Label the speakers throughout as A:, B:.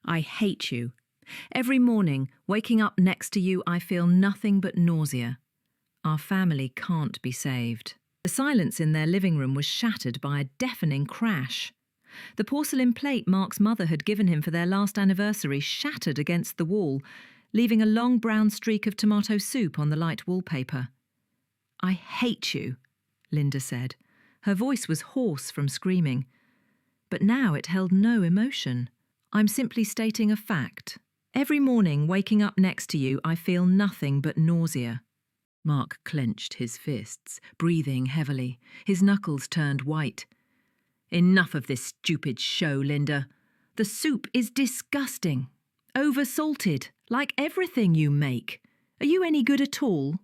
A: I hate you. Every morning, waking up next to you, I feel nothing but nausea. Our family can't be saved." The silence in their living room was shattered by a deafening crash. The porcelain plate Mark's mother had given him for their last anniversary shattered against the wall, leaving a long brown streak of tomato soup on the light wallpaper. "I hate you," Linda said. Her voice was hoarse from screaming. But now it held no emotion. "I'm simply stating a fact. Every morning, waking up next to you, I feel nothing but nausea." Mark clenched his fists, breathing heavily. His knuckles turned white. "Enough of this stupid show, Linda. The soup is disgusting. Oversalted, like everything you make. Are you any good at all?"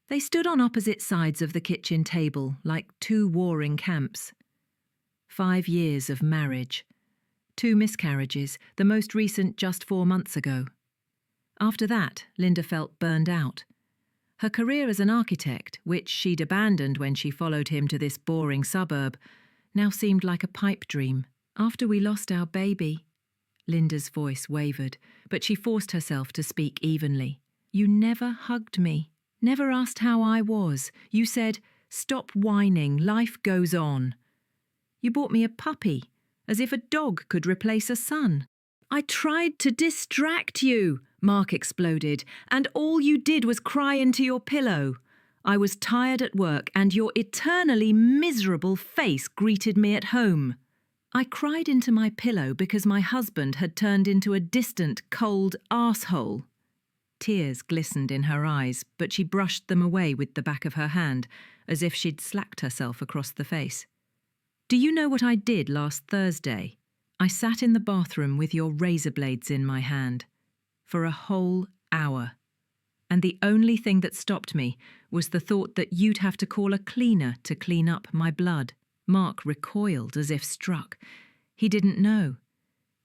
A: They stood on opposite sides of the kitchen table, like two warring camps. 5 years of marriage. 2 miscarriages, the most recent just 4 months ago. After that, Linda felt burned out. Her career as an architect, which she'd abandoned when she followed him to this boring suburb, now seemed like a pipe dream. "After we lost our baby," Linda's voice wavered, but she forced herself to speak evenly. "You never hugged me, never asked how I was. You said, 'Stop whining, life goes on.' You bought me a puppy, as if a dog could replace a son." "I tried to distract you," Mark exploded, "and all you did was cry into your pillow. I was tired at work and your eternally miserable face greeted me at home." "I cried into my pillow because my husband had turned into a distant, cold arsehole." Tears glistened in her eyes, but she brushed them away with the back of her hand, as if she'd slapped herself across the face. "Do you know what I did last Thursday? I sat in the bathroom with your razor blades in my hand. For a whole hour. And the only thing that stopped me was the thought that you'd have to call a cleaner to clean up my blood." Mark recoiled as if struck. He didn't know.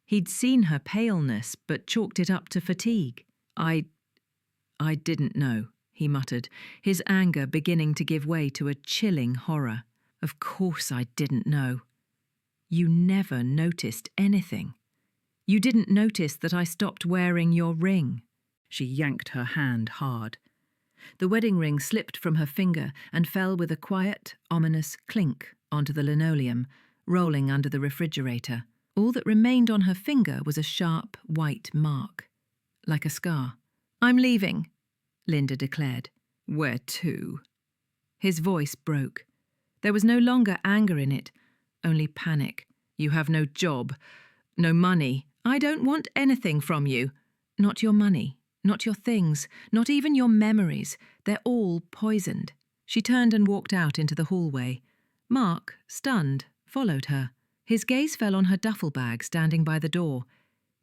A: He'd seen her paleness, but chalked it up to fatigue. I didn't know," he muttered, his anger beginning to give way to a chilling horror. "Of course I didn't know. You never noticed anything. You didn't notice that I stopped wearing your ring." She yanked her hand hard. The wedding ring slipped from her finger and fell with a quiet, ominous clink onto the linoleum, rolling under the refrigerator. All that remained on her finger was a sharp, white mark, like a scar. "I'm leaving," Linda declared. "Where to?" His voice broke. There was no longer anger in it, only panic. "You have no job, no money. I don't want anything from you. Not your money, not your things, not even your memories. They're all poisoned." She turned and walked out into the hallway. Mark, stunned, followed her. His gaze fell on her duffel bag standing by the door.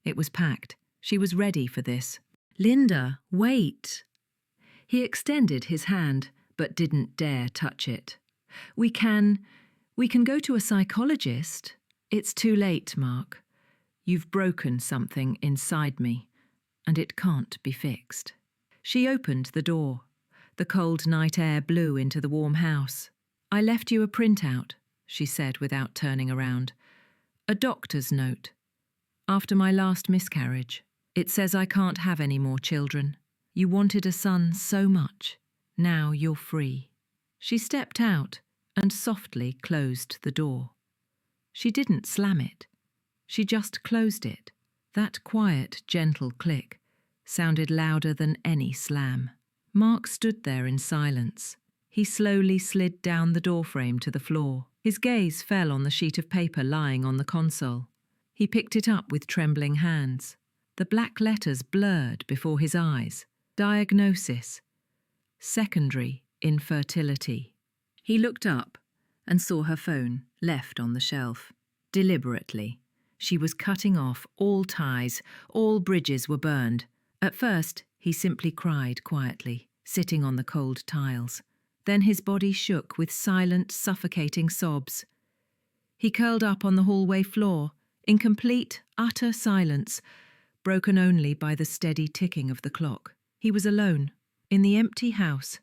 A: It was packed. She was ready for this. "Linda, wait." He extended his hand, but didn't dare touch it. We can go to a psychologist." "It's too late, Mark. You've broken something inside me, and it can't be fixed." She opened the door. The cold night air blew into the warm house. "I left you a printout," she said without turning around. "A doctor's note. After my last miscarriage. It says I can't have any more children. You wanted a son so much. Now you're free." She stepped out and softly closed the door. She didn't slam it. She just closed it. That quiet, gentle click sounded louder than any slam. Mark stood there in silence. He slowly slid down the doorframe to the floor. His gaze fell on the sheet of paper lying on the console. He picked it up with trembling hands. The black letters blurred before his eyes. Diagnosis. Secondary infertility. He looked up and saw her phone left on the shelf. Deliberately, she was cutting off all ties, all bridges were burned. At first, he simply cried quietly, sitting on the cold tiles. Then his body shook with silent, suffocating sobs. He curled up on the hallway floor, in complete, utter silence, broken only by the steady ticking of the clock. He was alone, in the empty house,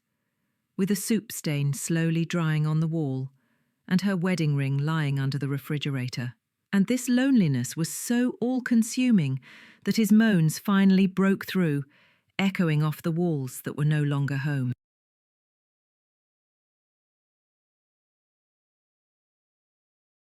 A: with a soup stain slowly drying on the wall, and her wedding ring lying under the refrigerator. And this loneliness was so all-consuming that his moans finally broke through, echoing off the walls that were no longer home.